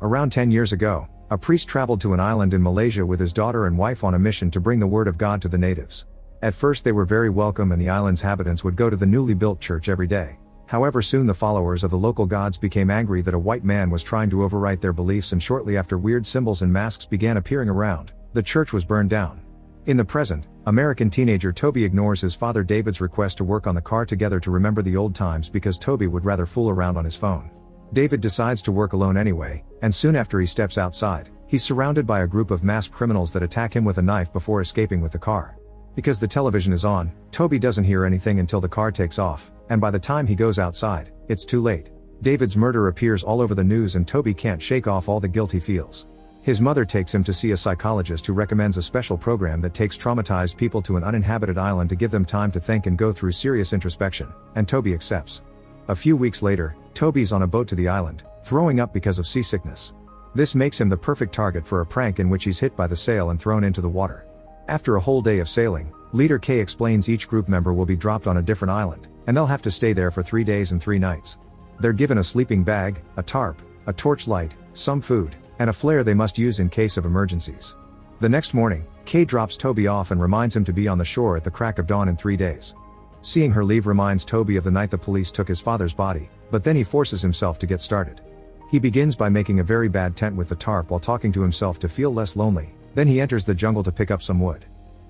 Around 10 years ago, a priest traveled to an island in Malaysia with his daughter and wife on a mission to bring the word of God to the natives. At first they were very welcome and the island's inhabitants would go to the newly built church every day. However, soon the followers of the local gods became angry that a white man was trying to overwrite their beliefs, and shortly after weird symbols and masks began appearing around, the church was burned down. In the present, American teenager Toby ignores his father David's request to work on the car together to remember the old times because Toby would rather fool around on his phone. David decides to work alone anyway, and soon after he steps outside, he's surrounded by a group of masked criminals that attack him with a knife before escaping with the car. Because the television is on, Toby doesn't hear anything until the car takes off, and by the time he goes outside, it's too late. David's murder appears all over the news and Toby can't shake off all the guilt he feels. His mother takes him to see a psychologist who recommends a special program that takes traumatized people to an uninhabited island to give them time to think and go through serious introspection, and Toby accepts. A few weeks later, Toby's on a boat to the island, throwing up because of seasickness. This makes him the perfect target for a prank in which he's hit by the sail and thrown into the water. After a whole day of sailing, Leader K explains each group member will be dropped on a different island, and they'll have to stay there for 3 days and 3 nights. They're given a sleeping bag, a tarp, a torchlight, some food, and a flare they must use in case of emergencies. The next morning, K drops Toby off and reminds him to be on the shore at the crack of dawn in 3 days. Seeing her leave reminds Toby of the night the police took his father's body, but then he forces himself to get started. He begins by making a very bad tent with the tarp while talking to himself to feel less lonely, then he enters the jungle to pick up some wood.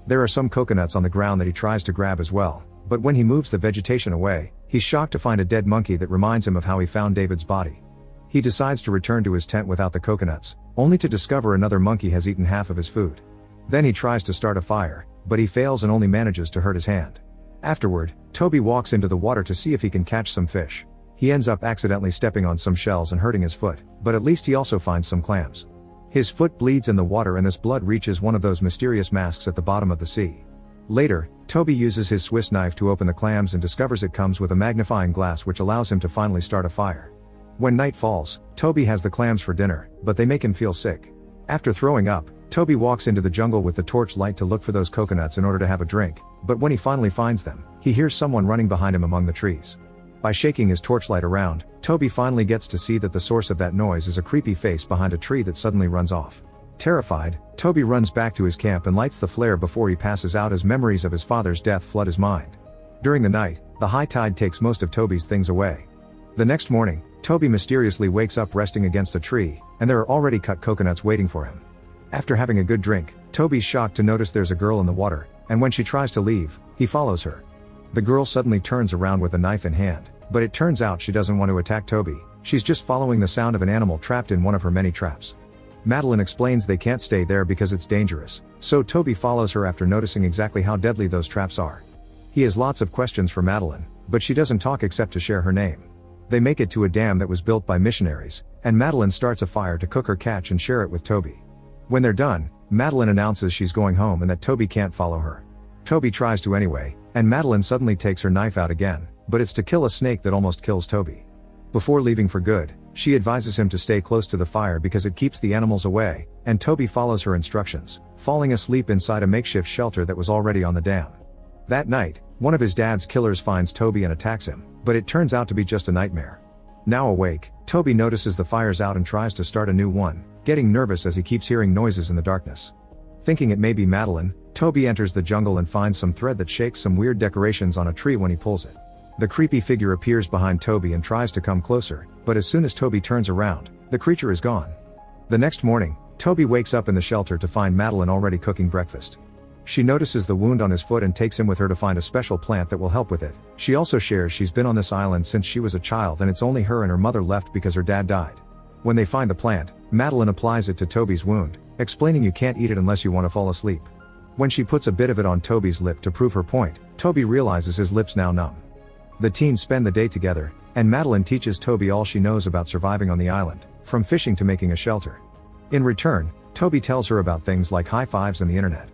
There are some coconuts on the ground that he tries to grab as well, but when he moves the vegetation away, he's shocked to find a dead monkey that reminds him of how he found David's body. He decides to return to his tent without the coconuts, only to discover another monkey has eaten half of his food. Then he tries to start a fire, but he fails and only manages to hurt his hand. Afterward, Toby walks into the water to see if he can catch some fish. He ends up accidentally stepping on some shells and hurting his foot, but at least he also finds some clams. His foot bleeds in the water and this blood reaches one of those mysterious masks at the bottom of the sea. Later, Toby uses his Swiss knife to open the clams and discovers it comes with a magnifying glass which allows him to finally start a fire. When night falls, Toby has the clams for dinner, but they make him feel sick. After throwing up, Toby walks into the jungle with the torch light to look for those coconuts in order to have a drink, but when he finally finds them, he hears someone running behind him among the trees. By shaking his torchlight around, Toby finally gets to see that the source of that noise is a creepy face behind a tree that suddenly runs off. Terrified, Toby runs back to his camp and lights the flare before he passes out as memories of his father's death flood his mind. During the night, the high tide takes most of Toby's things away. The next morning, Toby mysteriously wakes up resting against a tree, and there are already cut coconuts waiting for him. After having a good drink, Toby's shocked to notice there's a girl in the water, and when she tries to leave, he follows her. The girl suddenly turns around with a knife in hand, but it turns out she doesn't want to attack Toby, she's just following the sound of an animal trapped in one of her many traps. Madeline explains they can't stay there because it's dangerous, so Toby follows her after noticing exactly how deadly those traps are. He has lots of questions for Madeline, but she doesn't talk except to share her name. They make it to a dam that was built by missionaries, and Madeline starts a fire to cook her catch and share it with Toby. When they're done, Madeline announces she's going home and that Toby can't follow her. Toby tries to anyway, and Madeline suddenly takes her knife out again, but it's to kill a snake that almost kills Toby. Before leaving for good, she advises him to stay close to the fire because it keeps the animals away, and Toby follows her instructions, falling asleep inside a makeshift shelter that was already on the dam. That night, one of his dad's killers finds Toby and attacks him, but it turns out to be just a nightmare. Now awake, Toby notices the fire's out and tries to start a new one, getting nervous as he keeps hearing noises in the darkness. Thinking it may be Madeline, Toby enters the jungle and finds some thread that shakes some weird decorations on a tree when he pulls it. The creepy figure appears behind Toby and tries to come closer, but as soon as Toby turns around, the creature is gone. The next morning, Toby wakes up in the shelter to find Madeline already cooking breakfast. She notices the wound on his foot and takes him with her to find a special plant that will help with it. She also shares she's been on this island since she was a child and it's only her and her mother left because her dad died. When they find the plant, Madeline applies it to Toby's wound, explaining you can't eat it unless you want to fall asleep. When she puts a bit of it on Toby's lip to prove her point, Toby realizes his lip's now numb. The teens spend the day together, and Madeline teaches Toby all she knows about surviving on the island, from fishing to making a shelter. In return, Toby tells her about things like high fives and the internet.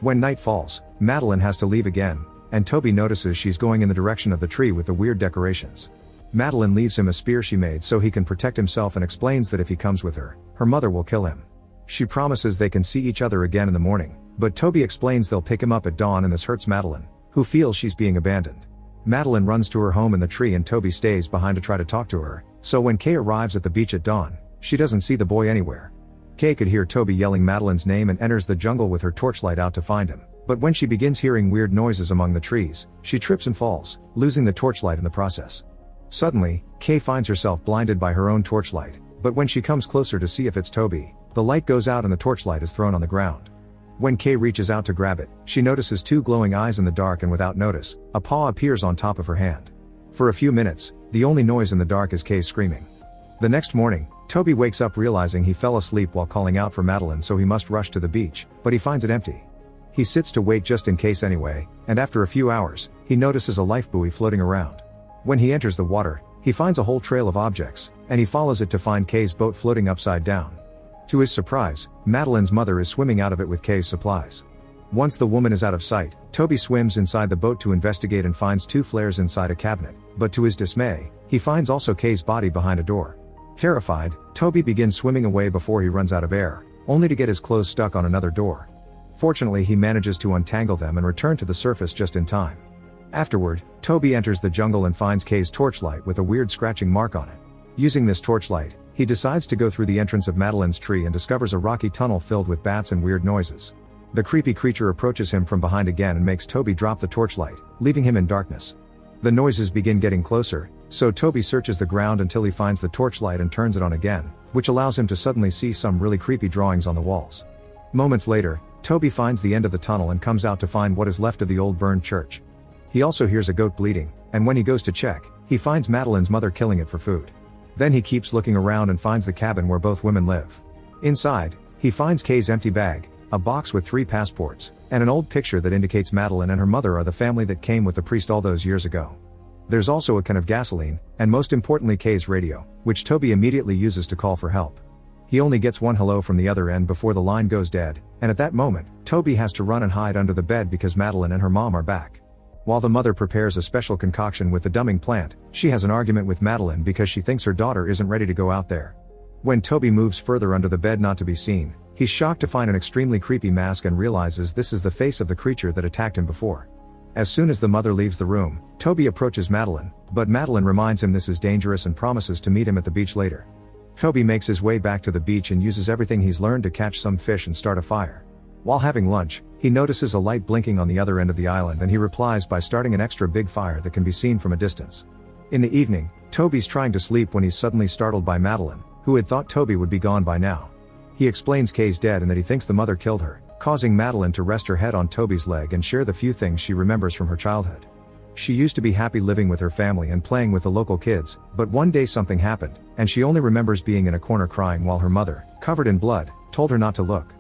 When night falls, Madeline has to leave again, and Toby notices she's going in the direction of the tree with the weird decorations. Madeline leaves him a spear she made so he can protect himself and explains that if he comes with her, her mother will kill him. She promises they can see each other again in the morning, but Toby explains they'll pick him up at dawn and this hurts Madeline, who feels she's being abandoned. Madeline runs to her home in the tree and Toby stays behind to try to talk to her, so when Kay arrives at the beach at dawn, She doesn't see the boy anywhere. Kay could hear Toby yelling Madeline's name and enters the jungle with her torchlight out to find him. But when she begins hearing weird noises among the trees, she trips and falls, losing the torchlight in the process. Suddenly, Kay finds herself blinded by her own torchlight, but when she comes closer to see if it's Toby, the light goes out and the torchlight is thrown on the ground. When Kay reaches out to grab it, she notices two glowing eyes in the dark, and without notice, a paw appears on top of her hand. For a few minutes, the only noise in the dark is Kay screaming. The next morning, Toby wakes up realizing he fell asleep while calling out for Madeline, so he must rush to the beach, but he finds it empty. He sits to wait just in case anyway, and after a few hours, he notices a life buoy floating around. When he enters the water, he finds a whole trail of objects, and he follows it to find Kay's boat floating upside down. To his surprise, Madeline's mother is swimming out of it with Kay's supplies. Once the woman is out of sight, Toby swims inside the boat to investigate and finds two flares inside a cabinet, but to his dismay, he finds also Kay's body behind a door. Terrified, Toby begins swimming away before he runs out of air, only to get his clothes stuck on another door. Fortunately, he manages to untangle them and return to the surface just in time. Afterward, Toby enters the jungle and finds Kay's torchlight with a weird scratching mark on it. Using this torchlight, he decides to go through the entrance of Madeline's tree and discovers a rocky tunnel filled with bats and weird noises. The creepy creature approaches him from behind again and makes Toby drop the torchlight, leaving him in darkness. The noises begin getting closer, so Toby searches the ground until he finds the torchlight and turns it on again, which allows him to suddenly see some really creepy drawings on the walls. Moments later, Toby finds the end of the tunnel and comes out to find what is left of the old burned church. He also hears a goat bleeding, and when he goes to check, he finds Madeline's mother killing it for food. Then he keeps looking around and finds the cabin where both women live. Inside, he finds Kay's empty bag, a box with 3 passports, and an old picture that indicates Madeline and her mother are the family that came with the priest all those years ago. There's also a can of gasoline, and most importantly Kay's radio, which Toby immediately uses to call for help. He only gets one hello from the other end before the line goes dead, and at that moment, Toby has to run and hide under the bed because Madeline and her mom are back. While the mother prepares a special concoction with the dumbing plant, she has an argument with Madeline because she thinks her daughter isn't ready to go out there. When Toby moves further under the bed not to be seen, he's shocked to find an extremely creepy mask and realizes this is the face of the creature that attacked him before. As soon as the mother leaves the room, Toby approaches Madeline, but Madeline reminds him this is dangerous and promises to meet him at the beach later. Toby makes his way back to the beach and uses everything he's learned to catch some fish and start a fire. While having lunch, he notices a light blinking on the other end of the island and he replies by starting an extra big fire that can be seen from a distance. In the evening, Toby's trying to sleep when he's suddenly startled by Madeline, who had thought Toby would be gone by now. He explains Kay's dead and that he thinks the mother killed her, causing Madeline to rest her head on Toby's leg and share the few things she remembers from her childhood. She used to be happy living with her family and playing with the local kids, but one day something happened, and she only remembers being in a corner crying while her mother, covered in blood, told her not to look.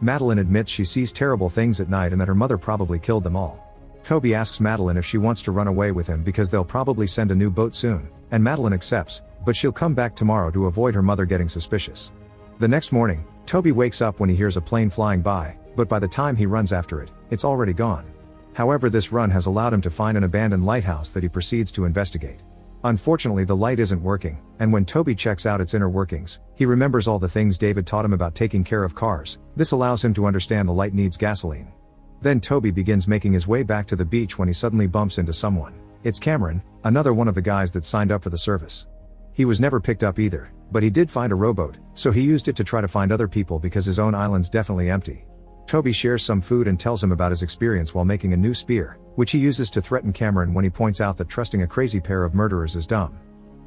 Madeline admits she sees terrible things at night and that her mother probably killed them all. Toby asks Madeline if she wants to run away with him because they'll probably send a new boat soon, and Madeline accepts, but she'll come back tomorrow to avoid her mother getting suspicious. The next morning, Toby wakes up when he hears a plane flying by, but by the time he runs after it, it's already gone. However, this run has allowed him to find an abandoned lighthouse that he proceeds to investigate. Unfortunately, the light isn't working, and when Toby checks out its inner workings, he remembers all the things David taught him about taking care of cars. This allows him to understand the light needs gasoline. Then Toby begins making his way back to the beach when he suddenly bumps into someone. It's Cameron, another one of the guys that signed up for the service. He was never picked up either, but he did find a rowboat, so he used it to try to find other people because his own island's definitely empty. Toby shares some food and tells him about his experience while making a new spear, which he uses to threaten Cameron when he points out that trusting a crazy pair of murderers is dumb.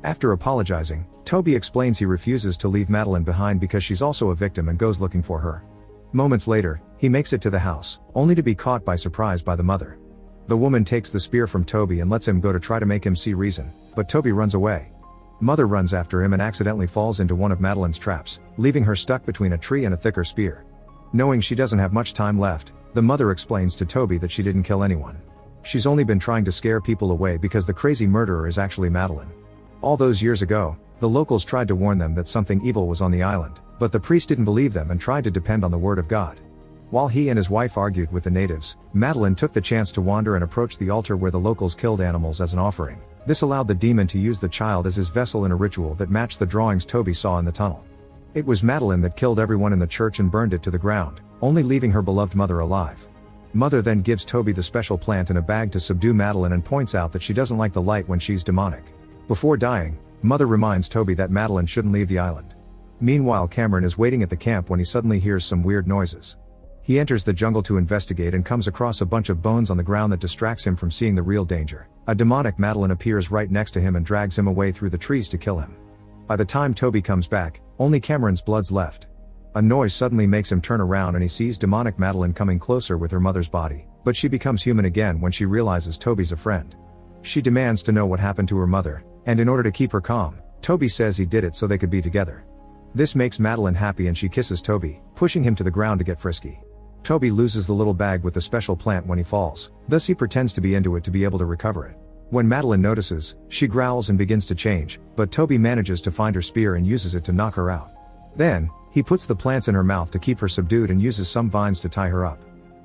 After apologizing, Toby explains he refuses to leave Madeline behind because she's also a victim and goes looking for her. Moments later, he makes it to the house, only to be caught by surprise by the mother. The woman takes the spear from Toby and lets him go to try to make him see reason, but Toby runs away. Mother runs after him and accidentally falls into one of Madeline's traps, leaving her stuck between a tree and a thicker spear. Knowing she doesn't have much time left, the mother explains to Toby that she didn't kill anyone. She's only been trying to scare people away because the crazy murderer is actually Madeline. All those years ago, the locals tried to warn them that something evil was on the island, but the priest didn't believe them and tried to depend on the word of God. While he and his wife argued with the natives, Madeline took the chance to wander and approach the altar where the locals killed animals as an offering. This allowed the demon to use the child as his vessel in a ritual that matched the drawings Toby saw in the tunnel. It was Madeline that killed everyone in the church and burned it to the ground, only leaving her beloved mother alive. Mother then gives Toby the special plant in a bag to subdue Madeline and points out that she doesn't like the light when she's demonic. Before dying, Mother reminds Toby that Madeline shouldn't leave the island. Meanwhile, Cameron is waiting at the camp when he suddenly hears some weird noises. He enters the jungle to investigate and comes across a bunch of bones on the ground that distracts him from seeing the real danger. A demonic Madeline appears right next to him and drags him away through the trees to kill him. By the time Toby comes back, only Cameron's blood's left. A noise suddenly makes him turn around and he sees demonic Madeline coming closer with her mother's body, but she becomes human again when she realizes Toby's a friend. She demands to know what happened to her mother, and in order to keep her calm, Toby says he did it so they could be together. This makes Madeline happy and she kisses Toby, pushing him to the ground to get frisky. Toby loses the little bag with the special plant when he falls, thus he pretends to be into it to be able to recover it. When Madeline notices, she growls and begins to change, but Toby manages to find her spear and uses it to knock her out. Then, he puts the plants in her mouth to keep her subdued and uses some vines to tie her up.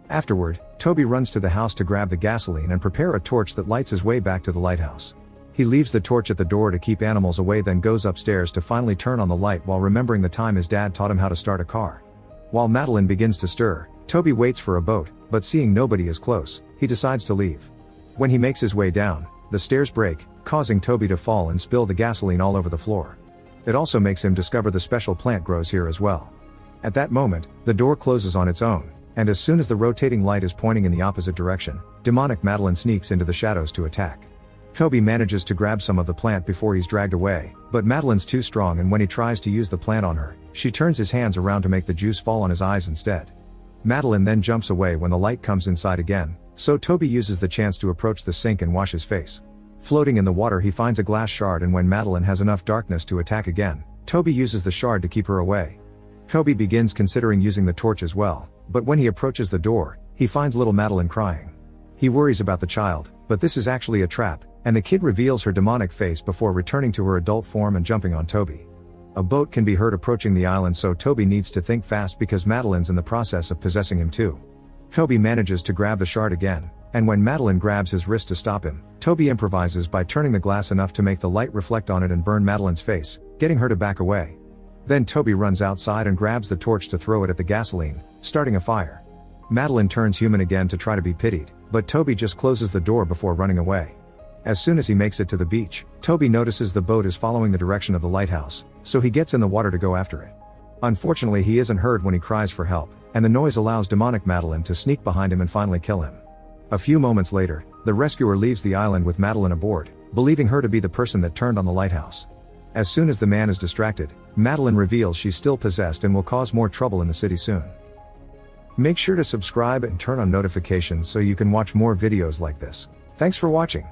Afterward, Toby runs to the house to grab the gasoline and prepare a torch that lights his way back to the lighthouse. He leaves the torch at the door to keep animals away, then goes upstairs to finally turn on the light while remembering the time his dad taught him how to start a car. While Madeline begins to stir, Toby waits for a boat, but seeing nobody is close, he decides to leave. When he makes his way down, the stairs break, causing Toby to fall and spill the gasoline all over the floor. It also makes him discover the special plant grows here as well. At that moment, the door closes on its own, and as soon as the rotating light is pointing in the opposite direction, demonic Madeline sneaks into the shadows to attack. Toby manages to grab some of the plant before he's dragged away, but Madeline's too strong, and when he tries to use the plant on her, she turns his hands around to make the juice fall on his eyes instead. Madeline then jumps away when the light comes inside again, so Toby uses the chance to approach the sink and wash his face. Floating in the water, he finds a glass shard, and when Madeline has enough darkness to attack again, Toby uses the shard to keep her away. Toby begins considering using the torch as well, but when he approaches the door, he finds little Madeline crying. He worries about the child, but this is actually a trap, and the kid reveals her demonic face before returning to her adult form and jumping on Toby. A boat can be heard approaching the island, so Toby needs to think fast because Madeline's in the process of possessing him too. Toby manages to grab the shard again, and when Madeline grabs his wrist to stop him, Toby improvises by turning the glass enough to make the light reflect on it and burn Madeline's face, getting her to back away. Then Toby runs outside and grabs the torch to throw it at the gasoline, starting a fire. Madeline turns human again to try to be pitied, but Toby just closes the door before running away. As soon as he makes it to the beach, Toby notices the boat is following the direction of the lighthouse, so he gets in the water to go after it. Unfortunately, he isn't heard when he cries for help, and the noise allows demonic Madeline to sneak behind him and finally kill him. A few moments later, the rescuer leaves the island with Madeline aboard, believing her to be the person that turned on the lighthouse. As soon as the man is distracted, Madeline reveals she's still possessed and will cause more trouble in the city soon. Make sure to subscribe and turn on notifications so you can watch more videos like this. Thanks for watching.